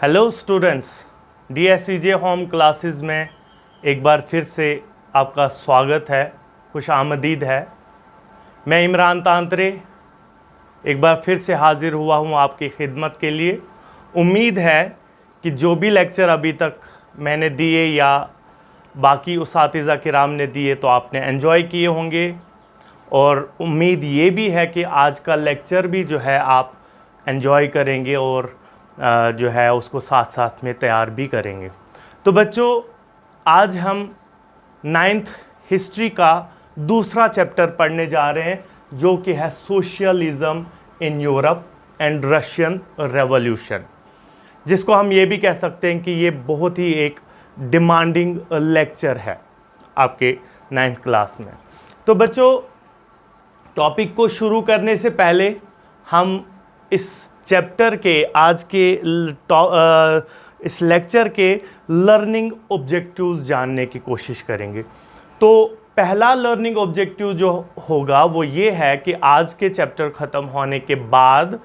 Hello students, DSCJ home classes में एक बार फिर से आपका स्वागत है, खुश आमदीद है। मैं इमरान तांत्रे एक बार फिर से हाज़िर हुआ हूँ आपकी खिदमत के लिए। उम्मीद है कि जो भी लेक्चर अभी तक मैंने दिए या बाकी उस्तातिज़ा किराम ने दिए तो आपने एंजॉय किए होंगे, और उम्मीद ये भी है कि आज का लेक्चर भी जो है आप एंजॉय करेंगे और जो है उसको साथ साथ में तैयार भी करेंगे। तो बच्चों, आज हम 9th हिस्ट्री का दूसरा चैप्टर पढ़ने जा रहे हैं, जो कि है socialism in Europe and Russian revolution, जिसको हम ये भी कह सकते हैं कि ये बहुत ही एक डिमांडिंग लेक्चर है आपके 9th क्लास में। तो बच्चों, टॉपिक को शुरू करने से पहले हम इस चैप्टर के आज के इस लेक्चर के लर्निंग ऑब्जेक्टिव्स जानने की कोशिश करेंगे। तो पहला लर्निंग ऑब्जेक्टिव जो होगा वो ये है कि आज के चैप्टर ख़त्म होने के बाद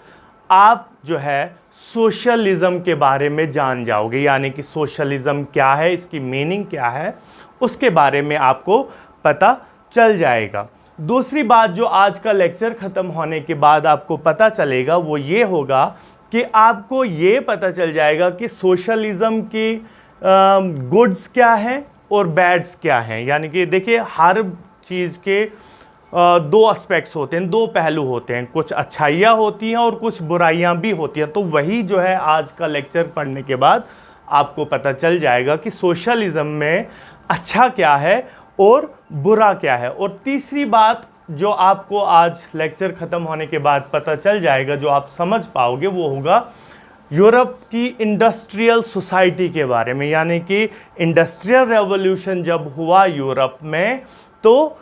आप जो है सोशलिज़म के बारे में जान जाओगे, यानी कि सोशलिज़म क्या है, इसकी मीनिंग क्या है, उसके बारे में आपको पता चल जाएगा। दूसरी बात जो आज का लेक्चर ख़त्म होने के बाद आपको पता चलेगा वो ये होगा कि आपको ये पता चल जाएगा कि सोशलिज़म की गुड्स क्या हैं और बैड्स क्या हैं। यानी कि देखिए, हर चीज़ के दो एस्पेक्ट्स होते हैं, दो पहलू होते हैं, कुछ अच्छाइयाँ होती हैं और कुछ बुराइयाँ भी होती हैं। तो वही जो है आज का लेक्चर पढ़ने के बाद आपको पता चल जाएगा कि सोशलिज़म में अच्छा क्या है और बुरा क्या है। और तीसरी बात जो आपको आज लेक्चर ख़त्म होने के बाद पता चल जाएगा, जो आप समझ पाओगे, वो होगा यूरोप की इंडस्ट्रियल सोसाइटी के बारे में। यानी कि इंडस्ट्रियल रेवोल्यूशन जब हुआ यूरोप में तो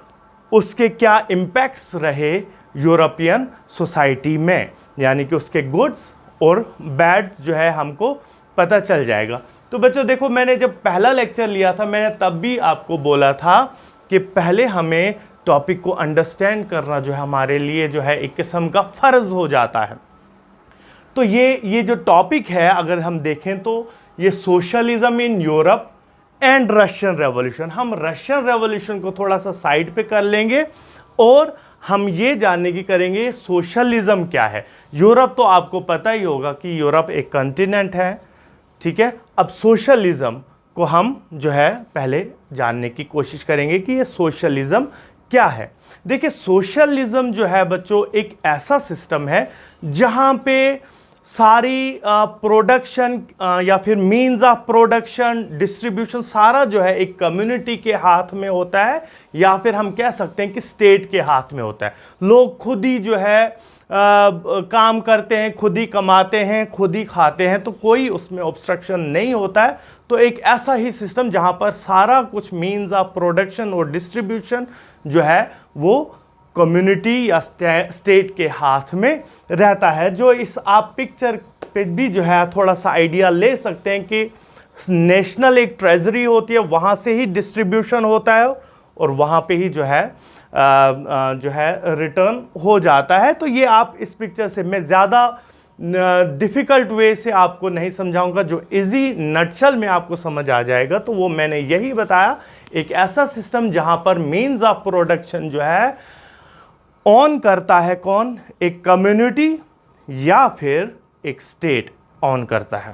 उसके क्या इम्पैक्ट्स रहे यूरोपियन सोसाइटी में, यानी कि उसके गुड्स और बैड्स जो है हमको पता चल जाएगा। तो बच्चों देखो, मैंने जब पहला लेक्चर लिया था मैंने तब भी आपको बोला था कि पहले हमें टॉपिक को अंडरस्टैंड करना जो है हमारे लिए जो है एक किस्म का फ़र्ज़ हो जाता है। तो ये जो टॉपिक है अगर हम देखें तो ये socialism in Europe and Russian revolution, हम रशियन रेवोल्यूशन को थोड़ा सा साइड पे कर लेंगे और हम ये जानने की करेंगे सोशलिज़म क्या है। यूरोप तो आपको पता ही होगा कि यूरोप एक कॉन्टिनेंट है, ठीक है। अब सोशलिज़म को हम जो है पहले जानने की कोशिश करेंगे कि ये सोशलिज़म क्या है। देखिए, सोशलिज़म जो है बच्चों एक ऐसा सिस्टम है जहाँ पे सारी प्रोडक्शन या फिर मीन्स ऑफ प्रोडक्शन, डिस्ट्रीब्यूशन सारा जो है एक कम्युनिटी के हाथ में होता है, या फिर हम कह सकते हैं कि स्टेट के हाथ में होता है। लोग खुद ही जो है काम करते हैं, खुद ही कमाते हैं, खुद ही खाते हैं, तो कोई उसमें ऑब्स्ट्रक्शन नहीं होता है। तो एक ऐसा ही सिस्टम जहाँ पर सारा कुछ मीन्स ऑफ प्रोडक्शन और डिस्ट्रीब्यूशन जो है वो कम्युनिटी या स्टेट के हाथ में रहता है। जो इस आप पिक्चर पे भी जो है थोड़ा सा आइडिया ले सकते हैं कि नेशनल एक ट्रेजरी होती है, वहाँ से ही डिस्ट्रीब्यूशन होता है और वहाँ पे ही जो है रिटर्न हो जाता है। तो ये आप इस पिक्चर से, मैं ज़्यादा डिफ़िकल्ट वे से आपको नहीं समझाऊंगा, जो इजी नटशल में आपको समझ आ जाएगा। तो वो मैंने यही बताया, एक ऐसा सिस्टम जहाँ पर मीन्स ऑफ प्रोडक्शन जो है ऑन करता है कौन, एक कम्युनिटी या फिर एक स्टेट ऑन करता है।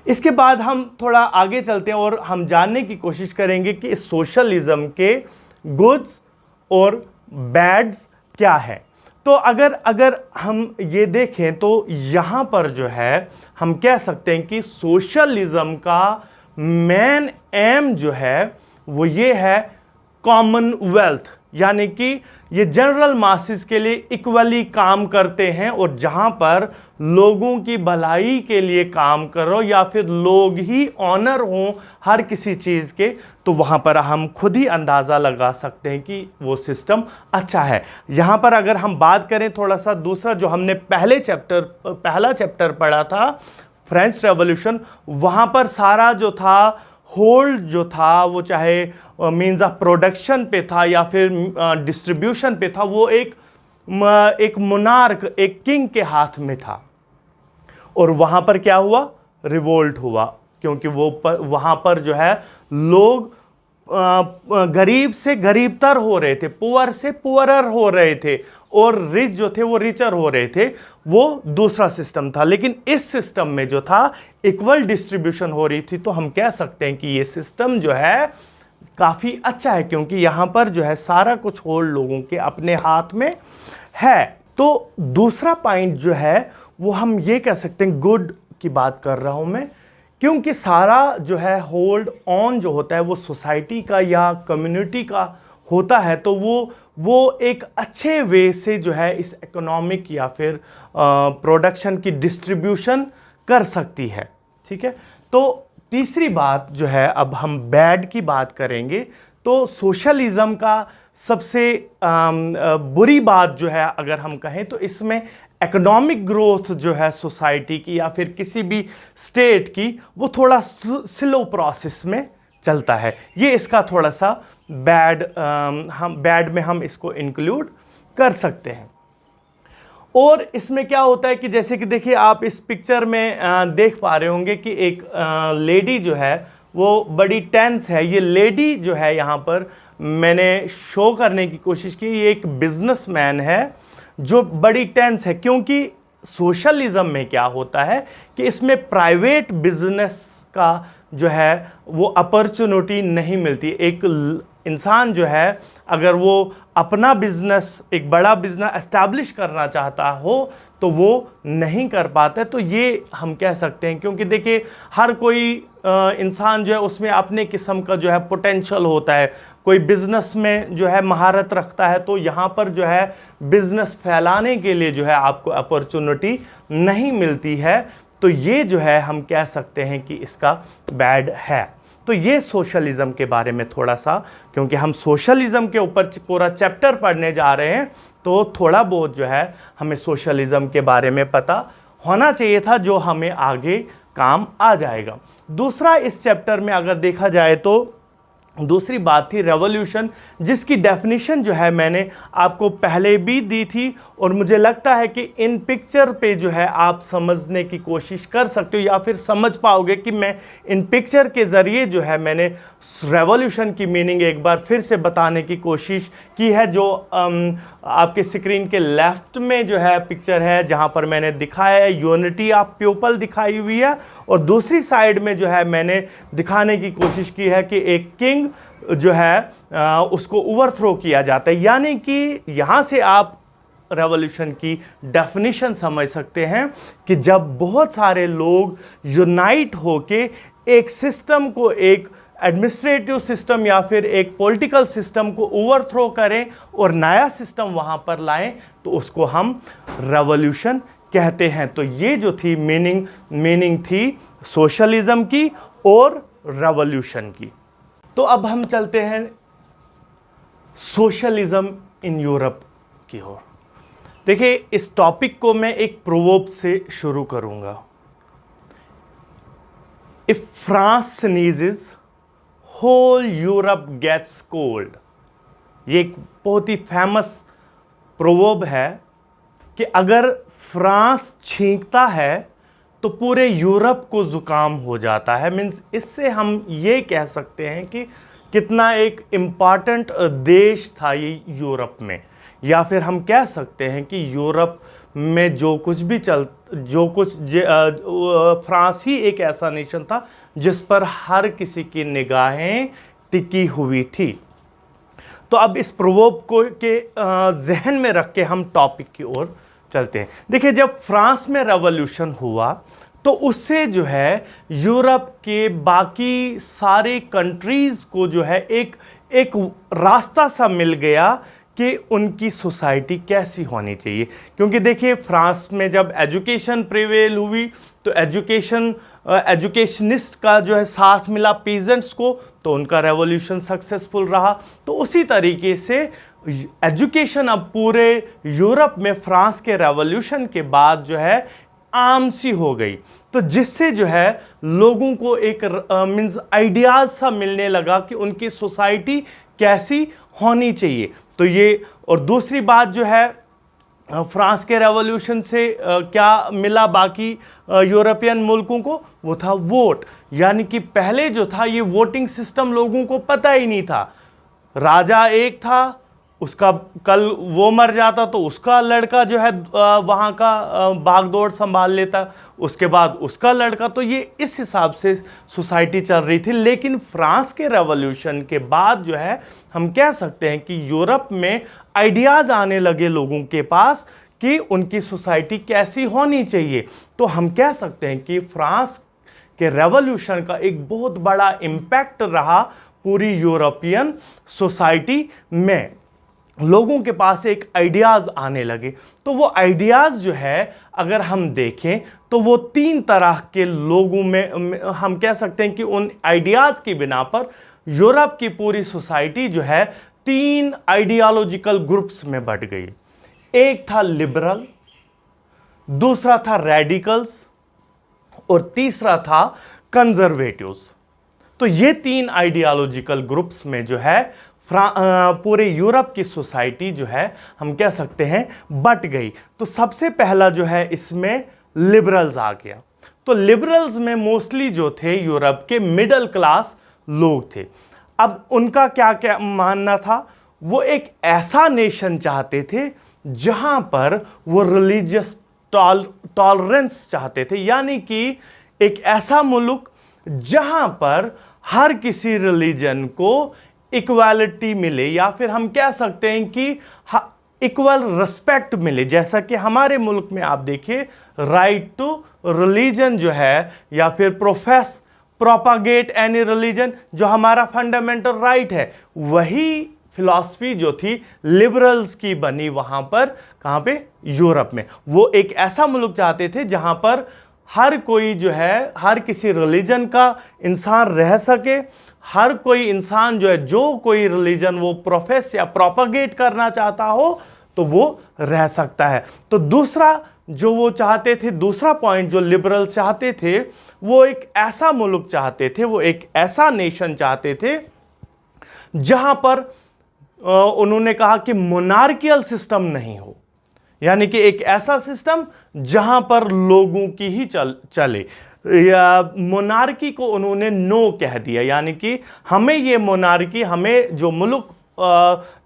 इसके बाद हम थोड़ा आगे चलते हैं और हम जानने की कोशिश करेंगे कि इस सोशलिज़म के गुड्स और बैड्स क्या है। तो अगर हम ये देखें तो यहाँ पर जो है हम कह सकते हैं कि सोशलिज़म का मेन एम जो है वो ये है कॉमनवेल्थ, यानी कि ये जनरल मासेस के लिए इक्वली काम करते हैं, और जहाँ पर लोगों की भलाई के लिए काम करो या फिर लोग ही ऑनर हों हर किसी चीज़ के, तो वहाँ पर हम खुद ही अंदाज़ा लगा सकते हैं कि वो सिस्टम अच्छा है। यहाँ पर अगर हम बात करें थोड़ा सा दूसरा, जो हमने पहला चैप्टर पढ़ा था फ्रेंच रेवोल्यूशन, वहाँ पर सारा जो था होल्ड जो था वो चाहे मीन्स ऑफ प्रोडक्शन पे था या फिर डिस्ट्रीब्यूशन पे था, वो एक मोनार्क, एक किंग के हाथ में था। और वहाँ पर क्या हुआ, रिवोल्ट हुआ, क्योंकि वहाँ पर जो है लोग गरीब से गरीबतर हो रहे थे, पुअर से पुअरर हो रहे थे, और रिच जो थे वो रिचर हो रहे थे। वो दूसरा सिस्टम था। लेकिन इस सिस्टम में जो था इक्वल डिस्ट्रीब्यूशन हो रही थी। तो हम कह सकते हैं कि ये सिस्टम जो है काफ़ी अच्छा है, क्योंकि यहाँ पर जो है सारा कुछ होल्ड लोगों के अपने हाथ में है। तो दूसरा पॉइंट जो है वो हम ये कह सकते हैं, गुड की बात कर रहा हूँ मैं, क्योंकि सारा जो है होल्ड ऑन जो होता है वो सोसाइटी का या कम्युनिटी का होता है। तो वो एक अच्छे वे से जो है इस इकोनॉमिक या फिर प्रोडक्शन की डिस्ट्रीब्यूशन कर सकती है। ठीक है। तो तीसरी बात जो है, अब हम बैड की बात करेंगे, तो सोशलिज्म का सबसे बुरी बात जो है अगर हम कहें तो इसमें इकोनॉमिक ग्रोथ जो है सोसाइटी की या फिर किसी भी स्टेट की, वो थोड़ा स्लो प्रोसेस में चलता है। ये इसका थोड़ा सा बैड में हम इसको इंक्लूड कर सकते हैं। और इसमें क्या होता है कि जैसे कि देखिए आप इस पिक्चर में देख पा रहे होंगे कि एक लेडी जो है वो बड़ी टेंस है। ये लेडी जो है यहाँ पर मैंने शो करने की कोशिश की, ये एक बिजनेसमैन है जो बड़ी टेंस है, क्योंकि सोशलिज्म में क्या होता है कि इसमें प्राइवेट बिजनेस का जो है वो अपॉर्चुनिटी नहीं मिलती। एक इंसान जो है अगर वो अपना बिजनेस, एक बड़ा बिजनेस एस्टैब्लिश करना चाहता हो तो वो नहीं कर पाता। तो ये हम कह सकते हैं, क्योंकि देखिए हर कोई इंसान जो है उसमें अपने किस्म का जो है पोटेंशियल होता है। कोई बिजनेस में जो है महारत रखता है, तो यहाँ पर जो है बिजनेस फैलाने के लिए जो है आपको अपॉर्चुनिटी नहीं मिलती है। तो ये जो है हम कह सकते हैं कि इसका बैड है। तो ये सोशलिज्म के बारे में थोड़ा सा, क्योंकि हम सोशलिज्म के ऊपर पूरा चैप्टर पढ़ने जा रहे हैं, तो थोड़ा बहुत जो है हमें सोशलिज्म के बारे में पता होना चाहिए था, जो हमें आगे काम आ जाएगा। दूसरा, इस चैप्टर में अगर देखा जाए तो दूसरी बात थी रेवोल्यूशन, जिसकी डेफिनेशन जो है मैंने आपको पहले भी दी थी, और मुझे लगता है कि इन पिक्चर पे जो है आप समझने की कोशिश कर सकते हो, या फिर समझ पाओगे कि मैं इन पिक्चर के ज़रिए जो है मैंने रेवोल्यूशन की मीनिंग एक बार फिर से बताने की कोशिश की है। जो आपके स्क्रीन के लेफ्ट में जो है पिक्चर है, जहाँ पर मैंने दिखाया है यूनिटी ऑफ पीपल दिखाई हुई है, और दूसरी साइड में जो है मैंने दिखाने की कोशिश की है कि एक किंग जो है उसको ओवरथ्रो किया जाता है। यानी कि यहाँ से आप रेवोल्यूशन की डेफिनेशन समझ सकते हैं कि जब बहुत सारे लोग यूनाइट होके एक सिस्टम को, एक एडमिनिस्ट्रेटिव सिस्टम या फिर एक पॉलिटिकल सिस्टम को ओवरथ्रो करें और नया सिस्टम वहाँ पर लाएं, तो उसको हम रेवोल्यूशन कहते हैं। तो ये जो थी मीनिंग थी सोशलिज्म की और रेवोल्यूशन की। तो अब हम चलते हैं सोशलिज्म इन यूरोप की ओर। देखिए, इस टॉपिक को मैं एक प्रोवर्ब से शुरू करूंगा। If France sneezes whole Europe gets cold. ये एक बहुत ही फेमस प्रोवर्ब है कि अगर फ्रांस छींकता है तो पूरे यूरोप को ज़ुकाम हो जाता है। मीन्स इससे हम ये कह सकते हैं कि कितना एक इम्पॉर्टेंट देश था ये यूरोप में, या फिर हम कह सकते हैं कि यूरोप में जो कुछ फ्रांस ही एक ऐसा नेशन था जिस पर हर किसी की निगाहें टिकी हुई थी। तो अब इस प्रोवर्ब को के जहन में रख के हम टॉपिक की ओर चलते हैं। देखिए, जब फ्रांस में रेवोल्यूशन हुआ तो उससे जो है यूरोप के बाकी सारे कंट्रीज़ को जो है एक रास्ता सा मिल गया कि उनकी सोसाइटी कैसी होनी चाहिए। क्योंकि देखिए, फ्रांस में जब एजुकेशन प्रिवेल हुई तो एजुकेशनिस्ट का जो है साथ मिला पीजेंट्स को, तो उनका रेवोल्यूशन सक्सेसफुल रहा। तो उसी तरीके से एजुकेशन अब पूरे यूरोप में फ्रांस के रेवोल्यूशन के बाद जो है आम सी हो गई। तो जिससे जो है लोगों को एक मीन्स आइडियाज़ सा मिलने लगा कि उनकी सोसाइटी कैसी होनी चाहिए। तो ये, और दूसरी बात जो है फ्रांस के रेवोल्यूशन से क्या मिला बाकी यूरोपियन मुल्कों को? वो था वोट। यानी कि पहले जो था ये वोटिंग सिस्टम लोगों को पता ही नहीं था। राजा एक था, उसका कल वो मर जाता तो उसका लड़का जो है वहाँ का भागदौड़ संभाल लेता, उसके बाद उसका लड़का, तो ये इस हिसाब से सोसाइटी चल रही थी। लेकिन फ्रांस के रेवोल्यूशन के बाद जो है हम कह सकते हैं कि यूरोप में आइडियाज़ आने लगे लोगों के पास कि उनकी सोसाइटी कैसी होनी चाहिए। तो हम कह सकते हैं कि फ्रांस के रेवोल्यूशन का एक बहुत बड़ा इम्पैक्ट रहा पूरी यूरोपियन सोसाइटी में। लोगों के पास एक आइडियाज़ आने लगे। तो वो आइडियाज़ जो है अगर हम देखें तो वो 3 तरह के लोगों में हम कह सकते हैं कि उन आइडियाज़ की बिना पर यूरोप की पूरी सोसाइटी जो है 3 आइडियोलॉजिकल ग्रुप्स में बट गई। एक था लिबरल, दूसरा था रेडिकल्स और तीसरा था कंजर्वेटिव्स। तो ये 3 आइडियोलॉजिकल ग्रुप्स में जो है पूरे यूरोप की सोसाइटी जो है हम कह सकते हैं बट गई। तो सबसे पहला जो है इसमें लिबरल्स आ गया। तो लिबरल्स में मोस्टली जो थे यूरोप के मिडिल क्लास लोग थे। अब उनका क्या क्या मानना था? वो एक ऐसा नेशन चाहते थे जहां पर वो रिलीजियस टॉलरेंस चाहते थे, यानी कि एक ऐसा मुल्क जहां पर हर किसी रिलीजन को इक्वालिटी मिले, या फिर हम कह सकते हैं कि इक्वल रिस्पेक्ट मिले। जैसा कि हमारे मुल्क में आप देखिए राइट टू रिलीजन जो है, या फिर प्रोपागेट एनी रिलीजन, जो हमारा फंडामेंटल राइट है, वही फिलॉसफी जो थी लिबरल्स की बनी वहां पर। कहां पे? यूरोप में। वो एक ऐसा मुल्क चाहते थे जहां पर हर कोई जो है हर किसी रिलीजन का इंसान रह सके, हर कोई इंसान जो है जो कोई रिलीजन वो प्रोफेस या प्रोपागेट करना चाहता हो तो वो रह सकता है। तो दूसरा जो वो चाहते थे, दूसरा पॉइंट जो लिबरल चाहते थे, वो एक ऐसा मुल्क चाहते थे, वो एक ऐसा नेशन चाहते थे जहां पर उन्होंने कहा कि मोनार्कियल सिस्टम नहीं हो, यानी कि एक ऐसा सिस्टम जहां पर लोगों की ही चले। या मोनार्की को उन्होंने नो कह दिया, यानी कि हमें ये मोनार्की, हमें जो मुल्क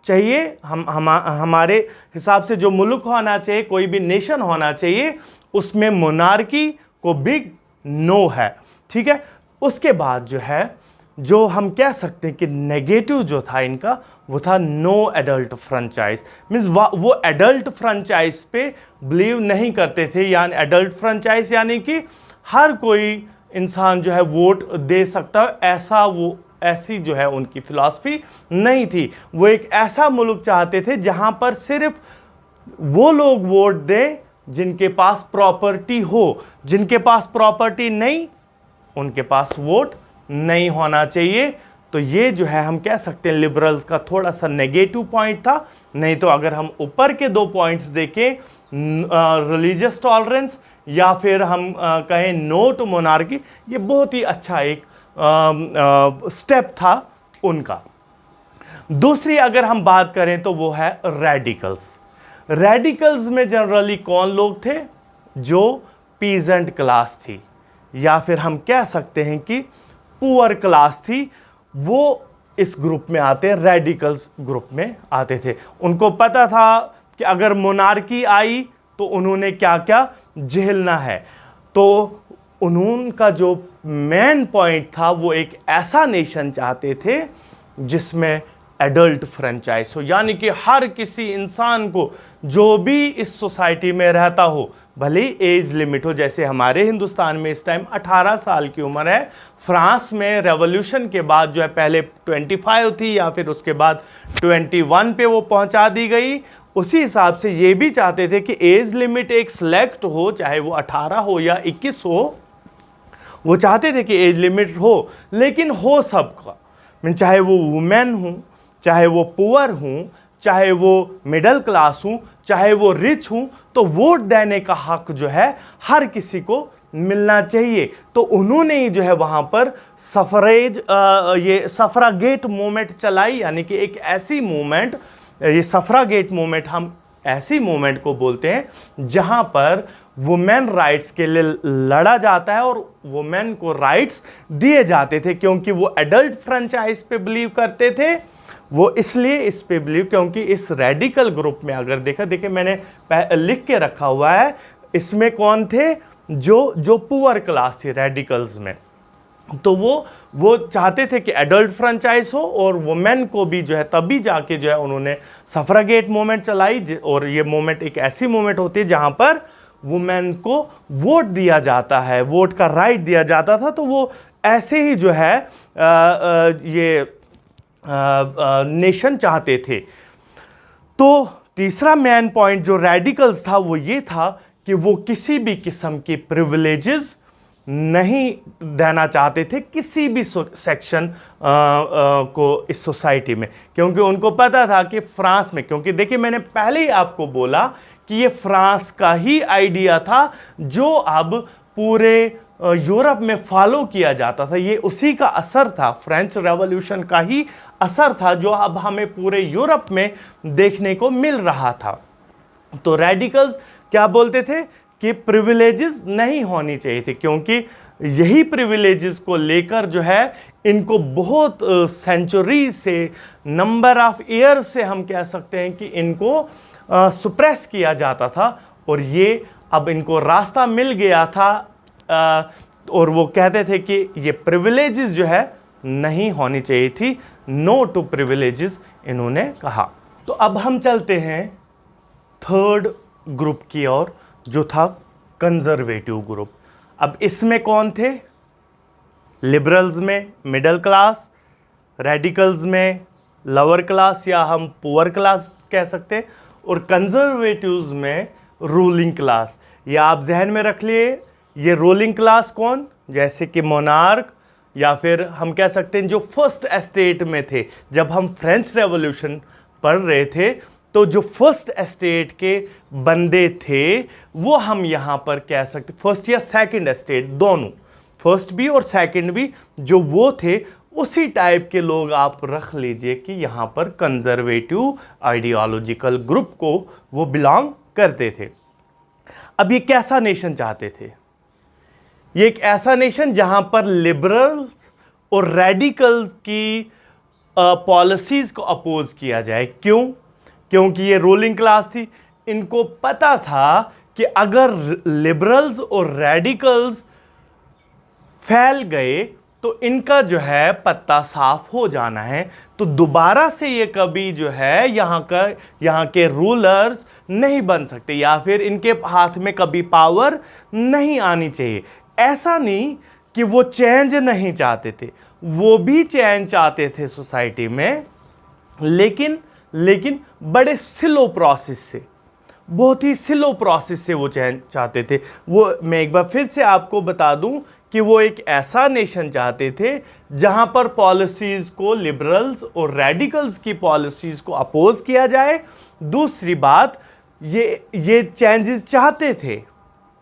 चाहिए, हमारे हिसाब से जो मुल्क होना चाहिए, कोई भी नेशन होना चाहिए, उसमें मोनार्की को बिग नो है। ठीक है। उसके बाद जो है जो हम कह सकते हैं कि नेगेटिव जो था इनका, वो था नो एडल्ट फ्रेंचाइज। मीन्स वो एडल्ट फ्रेंचाइज पे बिलीव नहीं करते थे। यानी एडल्ट फ्रेंचाइज यानी कि हर कोई इंसान जो है वोट दे सकता है, ऐसी जो है उनकी फिलॉसफी नहीं थी। वो एक ऐसा मुल्क चाहते थे जहां पर सिर्फ वो लोग वोट दें जिनके पास प्रॉपर्टी हो, जिनके पास प्रॉपर्टी नहीं उनके पास वोट नहीं होना चाहिए। तो ये जो है हम कह सकते हैं लिबरल्स का थोड़ा सा नेगेटिव पॉइंट था। नहीं तो अगर हम ऊपर के 2 पॉइंट्स देखें, रिलीजियस टॉलरेंस या फिर हम कहें नो टू मोनार्की, ये बहुत ही अच्छा एक स्टेप था उनका। दूसरी अगर हम बात करें तो वो है रेडिकल्स। रेडिकल्स में जनरली कौन लोग थे? जो पीजेंट क्लास थी, या फिर हम कह सकते हैं कि पुअर क्लास थी, वो इस ग्रुप में आते हैं, रेडिकल्स ग्रुप में आते थे। उनको पता था कि अगर मोनार्की आई तो उन्होंने क्या क्या झेलना है। तो उनका जो मेन पॉइंट था वो एक ऐसा नेशन चाहते थे जिसमें एडल्ट फ्रेंचाइज हो, यानी कि हर किसी इंसान को जो भी इस सोसाइटी में रहता हो, भले एज लिमिट हो, जैसे हमारे हिंदुस्तान में इस टाइम 18 साल की उम्र है। फ्रांस में रेवोल्यूशन के बाद जो है पहले 25 थी, या फिर उसके बाद 21 पे वो पहुंचा दी गई। उसी हिसाब से ये भी चाहते थे कि एज लिमिट एक सिलेक्ट हो, चाहे वो 18 हो या 21 हो। वो चाहते थे कि एज लिमिट हो, लेकिन हो सबका, चाहे वो वुमेन हूं, चाहे वो पुअर हूं, चाहे वो मिडिल क्लास हूं, चाहे वो रिच हूं, तो वोट देने का हक जो है हर किसी को मिलना चाहिए। तो उन्होंने ही जो है वहां पर ये सफरागेट मूवमेंट चलाई, यानी कि एक ऐसी मूवमेंट, ये सफरागेट मूवमेंट हम ऐसी मूवमेंट को बोलते हैं जहां पर वुमेन राइट्स के लिए लड़ा जाता है और वुमेन को राइट्स दिए जाते थे, क्योंकि वो एडल्ट फ्रेंचाइज पे बिलीव करते थे। वो इसलिए इस पे बिलीव, क्योंकि इस रेडिकल ग्रुप में अगर देखिए मैंने लिख के रखा हुआ है, इसमें कौन थे, जो पुअर क्लास थी रेडिकल्स में। तो वो चाहते थे कि एडल्ट फ्रेंचाइज हो और वुमेन को भी जो है, तभी जाके जो है उन्होंने सफरागेट मूवमेंट चलाई। और ये मूवमेंट एक ऐसी मूवमेंट होती है जहां पर वुमेन को वोट दिया जाता है, वोट का राइट दिया जाता था। तो वो ऐसे ही जो है ये नेशन चाहते थे। तो तीसरा मेन पॉइंट जो रेडिकल्स था वो ये था कि वो किसी भी किस्म की प्रिविलेजेस नहीं देना चाहते थे किसी भी सेक्शन को इस सोसाइटी में, क्योंकि उनको पता था कि फ्रांस में, क्योंकि देखिए मैंने पहले ही आपको बोला कि ये फ्रांस का ही आइडिया था जो अब पूरे यूरोप में फॉलो किया जाता था। ये उसी का असर था, फ्रेंच रेवोल्यूशन का ही असर था जो अब हमें पूरे यूरोप में देखने को मिल रहा था। तो रेडिकल्स क्या बोलते थे कि प्रिविलेजेस नहीं होनी चाहिए थी, क्योंकि यही प्रिविलेजेस को लेकर जो है इनको बहुत सेंचुरी से, नंबर ऑफ ईयर से हम कह सकते हैं कि इनको सुप्रेस किया जाता था। और ये अब इनको रास्ता मिल गया था और वो कहते थे कि ये प्रिविलेजेस जो है नहीं होनी चाहिए थी, नो टू प्रिविलेजेस इन्होंने कहा। तो अब हम चलते हैं थर्ड ग्रुप की ओर, जो था कंजर्वेटिव ग्रुप। अब इसमें कौन थे, लिबरल्स में मिडिल क्लास, रेडिकल्स में लोअर क्लास या हम पुअर क्लास कह सकते हैं, और कंजर्वेटिव्स में रूलिंग क्लास। या आप जहन में रख लिए ये रूलिंग क्लास कौन, जैसे कि मोनार्क, या फिर हम कह सकते हैं जो फर्स्ट एस्टेट में थे। जब हम फ्रेंच रेवोल्यूशन पढ़ रहे थे तो जो फर्स्ट एस्टेट के बंदे थे वो हम यहाँ पर कह सकते, फर्स्ट या सेकंड एस्टेट दोनों, फर्स्ट भी और सेकंड भी, जो वो थे उसी टाइप के लोग आप रख लीजिए कि यहाँ पर कंजर्वेटिव आइडियोलॉजिकल ग्रुप को वो बिलोंग करते थे। अब ये कैसा नेशन चाहते थे, ये एक ऐसा नेशन जहां पर लिबरल्स और रेडिकल की पॉलिसीज को अपोज किया जाए। क्यों, क्योंकि ये रूलिंग क्लास थी, इनको पता था कि अगर लिबरल्स और रेडिकल्स फैल गए तो इनका जो है पत्ता साफ हो जाना है, तो दोबारा से ये कभी जो है यहाँ के रूलर्स नहीं बन सकते, या फिर इनके हाथ में कभी पावर नहीं आनी चाहिए। ऐसा नहीं कि वो चेंज नहीं चाहते थे, वो भी चेंज चाहते थे सोसाइटी में, लेकिन बड़े स्लो प्रोसेस से, बहुत ही स्लो प्रोसेस से वो चेंज चाहते थे। वो मैं एक बार फिर से आपको बता दूं कि वो एक ऐसा नेशन चाहते थे जहां पर पॉलिसीज को लिबरल्स और रेडिकल्स की पॉलिसीज को अपोज किया जाए। दूसरी बात, ये चेंजेस चाहते थे,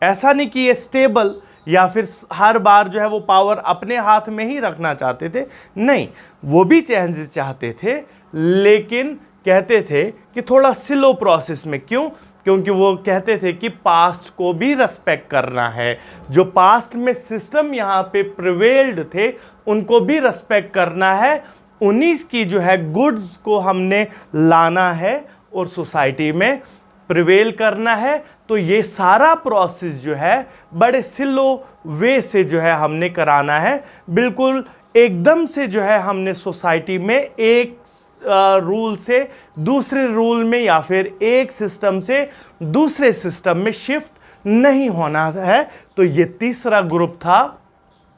ऐसा नहीं कि ये स्टेबल या फिर हर बार जो है वो पावर अपने हाथ में ही रखना चाहते थे, नहीं, वो भी चेंजेस चाहते थे, लेकिन कहते थे कि थोड़ा स्लो प्रोसेस में। क्यों, क्योंकि वो कहते थे कि पास्ट को भी रेस्पेक्ट करना है, जो पास्ट में सिस्टम यहाँ पे प्रिवेल्ड थे उनको भी रेस्पेक्ट करना है, उन्हीं की जो है गुड्स को हमने लाना है और सोसाइटी में प्रिवेल करना है। तो ये सारा प्रोसेस जो है बड़े स्लो वे से जो है हमने कराना है, बिल्कुल एकदम से जो है हमने सोसाइटी में एक रूल से दूसरे रूल में या फिर एक सिस्टम से दूसरे सिस्टम में शिफ्ट नहीं होना है। तो ये तीसरा ग्रुप था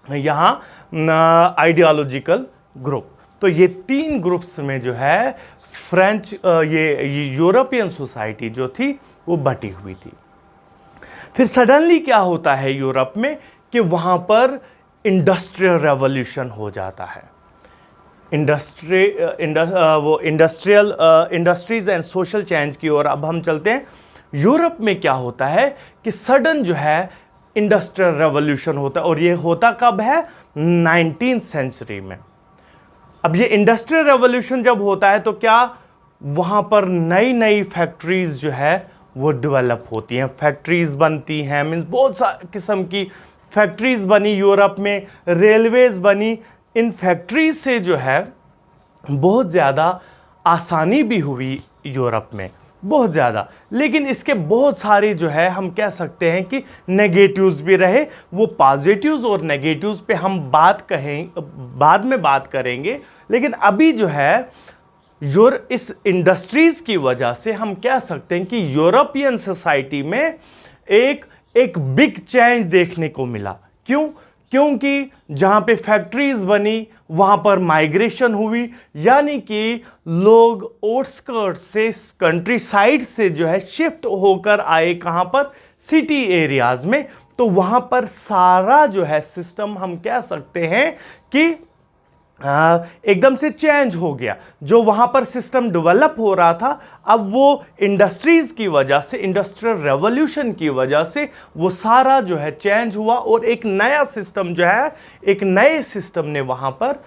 यहाँ आइडियोलॉजिकल ग्रुप। तो ये तीन ग्रुप्स में जो है फ्रेंच ये यूरोपियन सोसाइटी जो थी वो बटी हुई थी। फिर सडनली क्या होता है यूरोप में कि वहाँ पर इंडस्ट्रियल रेवोल्यूशन हो जाता है। इंडस्ट्रीज एंड सोशल चेंज की ओर अब हम चलते हैं। यूरोप में क्या होता है कि सडन जो है इंडस्ट्रियल रेवोल्यूशन होता है, और ये होता कब है, 19th सेंचुरी में। अब ये इंडस्ट्रियल रेवोल्यूशन जब होता है तो क्या वहाँ पर नई नई फैक्ट्रीज़ जो है वो डेवलप होती हैं, फैक्ट्रीज़ बनती हैं, मीन्स बहुत सा किस्म की फैक्ट्रीज़ बनी यूरोप में, रेलवेज़ बनी। इन फैक्ट्रीज से जो है बहुत ज़्यादा आसानी भी हुई यूरोप में, बहुत ज़्यादा। लेकिन इसके बहुत सारे जो है हम कह सकते हैं कि नेगेटिव्स भी रहे। वो पॉजिटिव्स और नेगेटिव्स पे हम बाद में बात करेंगे। लेकिन अभी जो है इस इंडस्ट्रीज़ की वजह से हम कह सकते हैं कि यूरोपियन सोसाइटी में एक बिग चेंज देखने को मिला। क्यों? क्योंकि जहाँ पे फैक्ट्रीज बनी वहाँ पर माइग्रेशन हुई, यानी कि लोग आउटस्कर्ट से, कंट्री साइड से जो है शिफ्ट होकर आए कहाँ पर, सिटी एरियाज में। तो वहाँ पर सारा जो है सिस्टम हम कह सकते हैं कि एकदम से चेंज हो गया। जो वहाँ पर सिस्टम डेवलप हो रहा था, अब वो इंडस्ट्रीज़ की वजह से, इंडस्ट्रियल रेवोल्यूशन की वजह से वो सारा जो है चेंज हुआ और एक नया सिस्टम जो है, एक नए सिस्टम ने वहाँ पर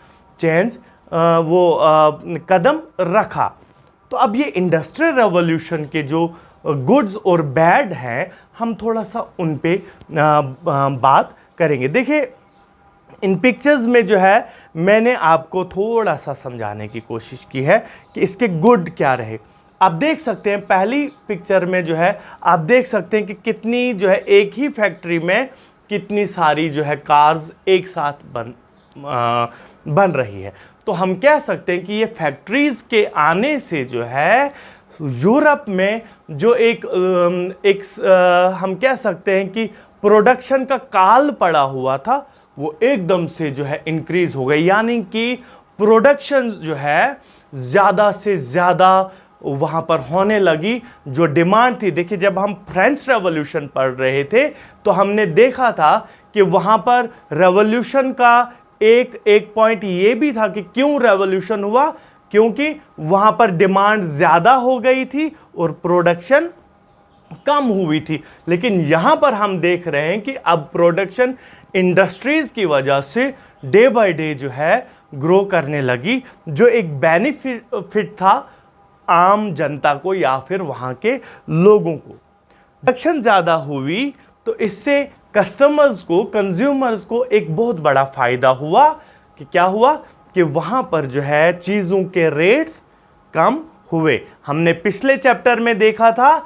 कदम रखा। तो अब ये इंडस्ट्रियल रेवोल्यूशन के जो गुड्स और बैड हैं, हम थोड़ा सा उन पे बात करेंगे। देखिए, इन पिक्चर्स में जो है मैंने आपको थोड़ा सा समझाने की कोशिश की है कि इसके गुड क्या रहे। आप देख सकते हैं पहली पिक्चर में जो है आप देख सकते हैं कि कितनी जो है एक ही फैक्ट्री में कितनी सारी जो है कार्स एक साथ बन रही है। तो हम कह सकते हैं कि ये फैक्ट्रीज के आने से जो है यूरोप में जो हम कह सकते हैं कि प्रोडक्शन का काल पड़ा हुआ था, वो एकदम से जो है इंक्रीज हो गई। यानी कि प्रोडक्शन जो है ज़्यादा से ज़्यादा वहाँ पर होने लगी। जो डिमांड थी, देखिए जब हम फ्रेंच रेवोल्यूशन पढ़ रहे थे तो हमने देखा था कि वहाँ पर रेवोल्यूशन का एक पॉइंट ये भी था कि क्यों रेवोल्यूशन हुआ, क्योंकि वहाँ पर डिमांड ज़्यादा हो गई थी और प्रोडक्शन कम हुई थी। लेकिन यहाँ पर हम देख रहे हैं कि अब प्रोडक्शन इंडस्ट्रीज़ की वजह से डे बाय डे जो है ग्रो करने लगी, जो एक बेनिफिट था आम जनता को या फिर वहाँ के लोगों को। प्रोडक्शन ज़्यादा हुई तो इससे कस्टमर्स को, कंज्यूमर्स को एक बहुत बड़ा फ़ायदा हुआ कि क्या हुआ कि वहाँ पर जो है चीज़ों के रेट्स कम हुए। हमने पिछले चैप्टर में देखा था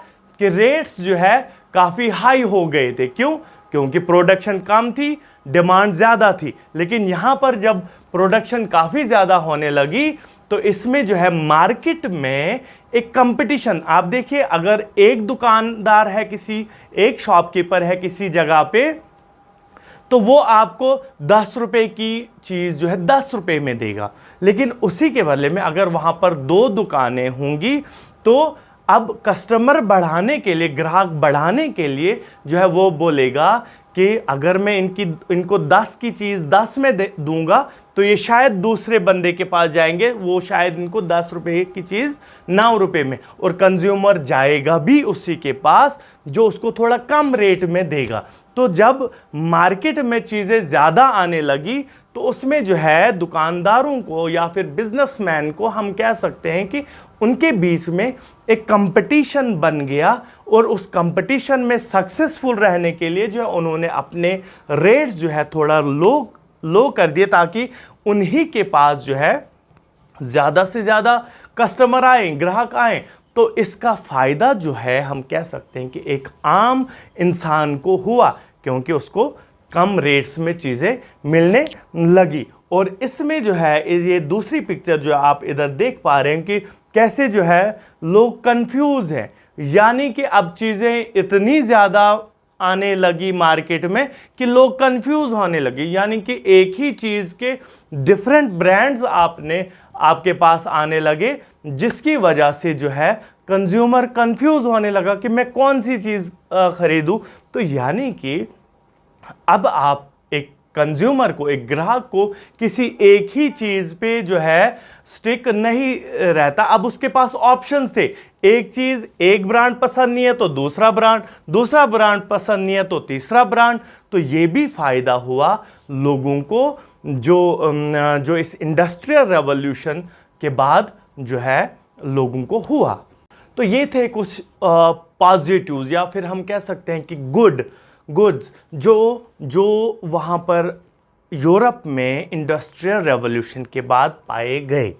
कि रेट्स जो है काफ़ी हाई हो गए थे। क्यों? क्योंकि प्रोडक्शन कम थी, डिमांड ज़्यादा थी। लेकिन यहाँ पर जब प्रोडक्शन काफ़ी ज़्यादा होने लगी तो इसमें जो है मार्केट में एक कंपटीशन, आप देखिए अगर एक दुकानदार है, एक शॉपकीपर है किसी जगह पे, तो वो आपको 10 रुपए की चीज़ जो है 10 रुपए में देगा। लेकिन उसी के बदले में अगर वहाँ पर 2 दुकानें होंगी तो अब कस्टमर बढ़ाने के लिए, ग्राहक बढ़ाने के लिए जो है वो बोलेगा कि अगर मैं इनको 10 की चीज़ 10 में दूंगा तो ये शायद दूसरे बंदे के पास जाएंगे, वो शायद इनको 10 रुपए की चीज़ 9 रुपए में, और कंज्यूमर जाएगा भी उसी के पास जो उसको थोड़ा कम रेट में देगा। तो जब मार्केट में चीज़ें ज़्यादा आने लगी तो उसमें जो है दुकानदारों को या फिर बिजनेसमैन को हम कह सकते हैं कि उनके बीच में एक कंपटीशन बन गया, और उस कंपटीशन में सक्सेसफुल रहने के लिए जो है उन्होंने अपने रेट्स जो है थोड़ा लो कर दिए ताकि उन्हीं के पास जो है ज़्यादा से ज़्यादा कस्टमर आए, ग्राहक आए। तो इसका फ़ायदा जो है हम कह सकते हैं कि एक आम इंसान को हुआ, क्योंकि उसको कम रेट्स में चीज़ें मिलने लगी। और इसमें जो है ये दूसरी पिक्चर जो आप इधर देख पा रहे हैं कि कैसे जो है लोग कंफ्यूज हैं, यानी कि अब चीज़ें इतनी ज़्यादा आने लगी मार्केट में कि लोग कंफ्यूज होने लगे। यानी कि एक ही चीज़ के डिफरेंट ब्रांड्स आपके पास आने लगे, जिसकी वजह से जो है कंज्यूमर कंफ्यूज होने लगा कि मैं कौन सी चीज़ खरीदूं। तो यानी कि अब आप एक कंज्यूमर को, एक ग्राहक को किसी एक ही चीज़ पे जो है स्टिक नहीं रहता। अब उसके पास ऑप्शंस थे, एक चीज़, एक ब्रांड पसंद नहीं है तो दूसरा ब्रांड पसंद नहीं है तो तीसरा ब्रांड। तो ये भी फ़ायदा हुआ लोगों को जो इस इंडस्ट्रियल रेवोल्यूशन के बाद जो है लोगों को हुआ। तो ये थे कुछ पॉजिटिव्स या फिर हम कह सकते हैं कि गुड्स जो वहाँ पर यूरोप में इंडस्ट्रियल रेवोल्यूशन के बाद पाए गए।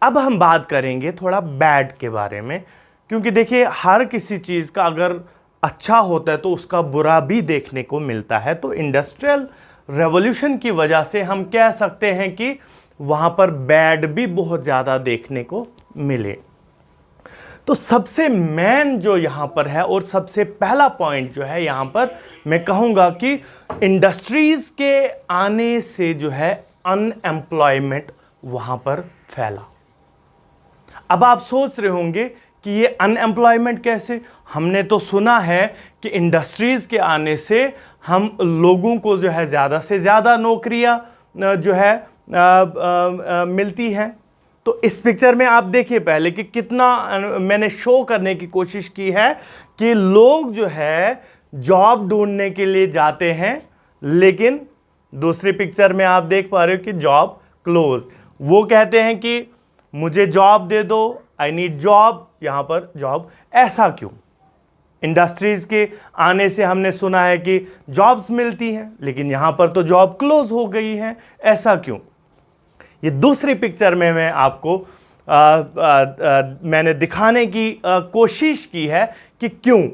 अब हम बात करेंगे थोड़ा बैड के बारे में, क्योंकि देखिए हर किसी चीज़ का अगर अच्छा होता है तो उसका बुरा भी देखने को मिलता है। तो इंडस्ट्रियल रेवोल्यूशन की वजह से हम कह सकते हैं कि वहाँ पर बैड भी बहुत ज़्यादा देखने को मिले। तो सबसे मेन जो यहाँ पर है और सबसे पहला पॉइंट जो है यहाँ पर मैं कहूँगा कि इंडस्ट्रीज़ के आने से जो है अनएम्प्लॉयमेंट वहाँ पर फैला। अब आप सोच रहे होंगे कि ये अनएम्प्लॉयमेंट कैसे? हमने तो सुना है कि इंडस्ट्रीज़ के आने से हम लोगों को जो है ज़्यादा से ज़्यादा नौकरियां जो है मिलती हैं। तो इस पिक्चर में आप देखिए पहले कि कितना मैंने शो करने की कोशिश की है कि लोग जो है जॉब ढूंढने के लिए जाते हैं, लेकिन दूसरी पिक्चर में आप देख पा रहे हो कि जॉब क्लोज। वो कहते हैं कि मुझे जॉब दे दो, आई नीड जॉब, यहाँ पर जॉब। ऐसा क्यों? इंडस्ट्रीज के आने से हमने सुना है कि जॉब्स मिलती हैं, लेकिन यहाँ पर तो जॉब क्लोज हो गई है, ऐसा क्यों? ये दूसरी पिक्चर में मैं आपको मैंने दिखाने की कोशिश की है कि क्यों।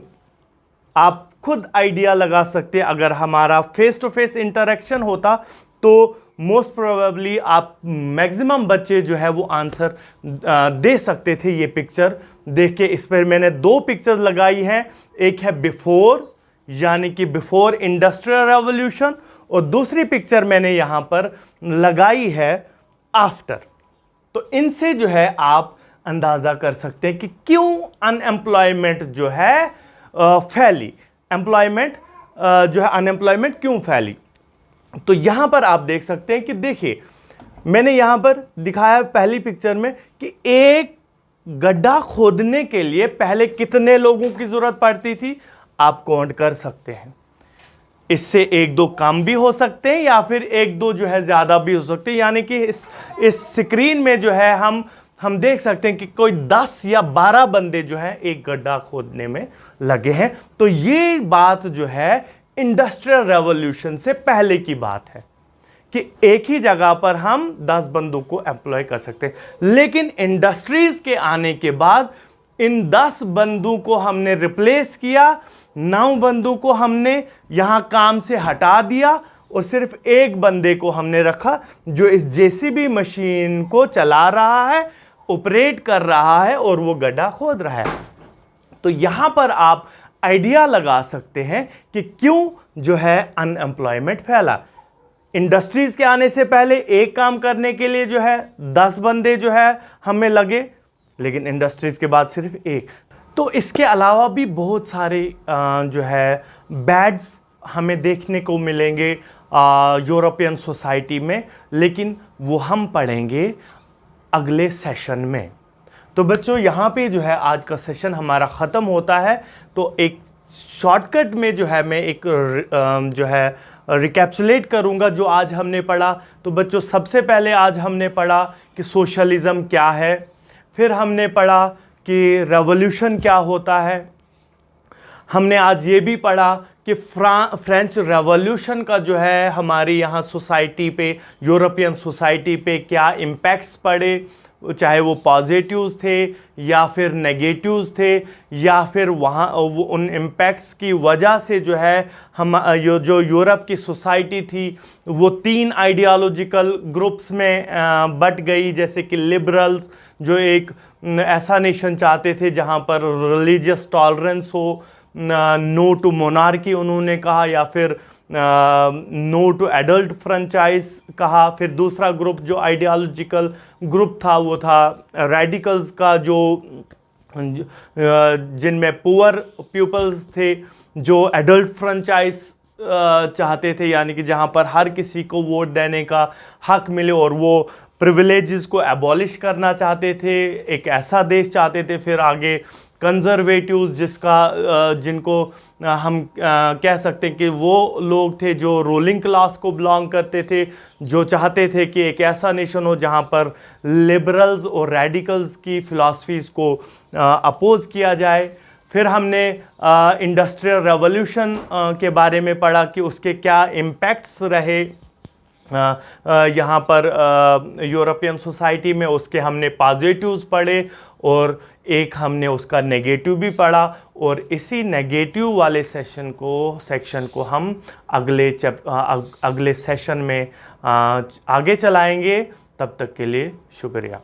आप खुद आइडिया लगा सकते हैं। अगर हमारा फेस टू फेस इंटरेक्शन होता तो मोस्ट प्रोबेबली आप मैक्सिमम बच्चे जो है वो आंसर दे सकते थे ये पिक्चर देख के। इस पर मैंने दो पिक्चर्स लगाई हैं, एक है बिफोर यानी कि बिफोर इंडस्ट्रियल रेवोल्यूशन, और दूसरी पिक्चर मैंने यहाँ पर लगाई है आफ्टर। तो इनसे जो है आप अंदाज़ा कर सकते हैं कि क्यों अनएम्प्लॉयमेंट जो है फैली, एम्प्लॉयमेंट जो है अनएम्प्लॉयमेंट क्यों फैली। तो यहां पर आप देख सकते हैं कि देखिए मैंने यहां पर दिखाया पहली पिक्चर में कि एक गड्ढा खोदने के लिए पहले कितने लोगों की जरूरत पड़ती थी, आप काउंट कर सकते हैं। इससे एक दो कम भी हो सकते हैं या फिर एक दो जो है ज्यादा भी हो सकते हैं, यानी कि इस स्क्रीन में जो है हम देख सकते हैं कि कोई 10 या 12 बंदे जो है एक गड्ढा खोदने में लगे हैं। तो ये बात जो है इंडस्ट्रियल रेवोल्यूशन से पहले की बात है कि एक ही जगह पर हम 10 बंदों को एम्प्लॉय कर सकते हैं। लेकिन इंडस्ट्रीज के आने के बाद इन 10 बंदों को हमने रिप्लेस किया, 9 बंदों को हमने यहां काम से हटा दिया और सिर्फ एक बंदे को हमने रखा जो इस जेसीबी मशीन को चला रहा है, ऑपरेट कर रहा है और वो गड्ढा खोद रहा है। तो यहां पर आप आइडिया लगा सकते हैं कि क्यों जो है अनएम्प्लॉयमेंट फैला। इंडस्ट्रीज के आने से पहले एक काम करने के लिए जो है 10 बंदे जो है हमें लगे, लेकिन इंडस्ट्रीज के बाद सिर्फ एक। तो इसके अलावा भी बहुत सारे जो है बैड्स हमें देखने को मिलेंगे यूरोपियन सोसाइटी में, लेकिन वो हम पढ़ेंगे अगले सेशन में। तो बच्चों यहाँ पे जो है आज का सेशन हमारा ख़त्म होता है। तो एक शॉर्टकट में जो है मैं एक जो है रिकैप्सुलेट करूँगा जो आज हमने पढ़ा। तो बच्चों सबसे पहले आज हमने पढ़ा कि सोशलिज़म क्या है, फिर हमने पढ़ा कि रेवोल्यूशन क्या होता है, हमने आज ये भी पढ़ा कि फ्रेंच रेवोल्यूशन का जो है हमारी यहाँ सोसाइटी पे, यूरोपियन सोसाइटी पे क्या इम्पैक्ट्स पड़े, चाहे वो पॉजिटिव्स थे या फिर नेगेटिव्स थे, या फिर वहाँ वो उन इम्पैक्ट्स की वजह से जो है हम जो यूरोप की सोसाइटी थी वो 3 आइडियोलॉजिकल ग्रुप्स में बट गई। जैसे कि लिबरल्स जो एक ऐसा नेशन चाहते थे जहाँ पर रिलीजियस टॉलरेंस हो, नो टू मोनार्की उन्होंने कहा, या फिर नो टू एडल्ट फ्रेंचाइज कहा। फिर दूसरा ग्रुप जो आइडियोलॉजिकल ग्रुप था वो था रेडिकल्स का, जो जिनमें पुअर पीपल्स थे जो एडल्ट फ्रेंचाइज चाहते थे, यानी कि जहाँ पर हर किसी को वोट देने का हक मिले और वो प्रिविलेजेस को एबॉलिश करना चाहते थे, एक ऐसा देश चाहते थे। फिर आगे कंजर्वेटिव्स जिनको हम कह सकते हैं कि वो लोग थे जो रूलिंग क्लास को बिलोंग करते थे, जो चाहते थे कि एक ऐसा नेशन हो जहाँ पर लिबरल्स और रेडिकल्स की फ़िलासफ़ीज़ को अपोज़ किया जाए। फिर हमने इंडस्ट्रियल रेवोल्यूशन के बारे में पढ़ा कि उसके क्या इम्पैक्ट्स रहे यहाँ पर यूरोपियन सोसाइटी में। उसके हमने पॉजिटिव्स पढ़े और एक हमने उसका नेगेटिव भी पढ़ा, और इसी नेगेटिव वाले सेक्शन को हम अगले सेशन में आगे चलाएंगे। तब तक के लिए शुक्रिया।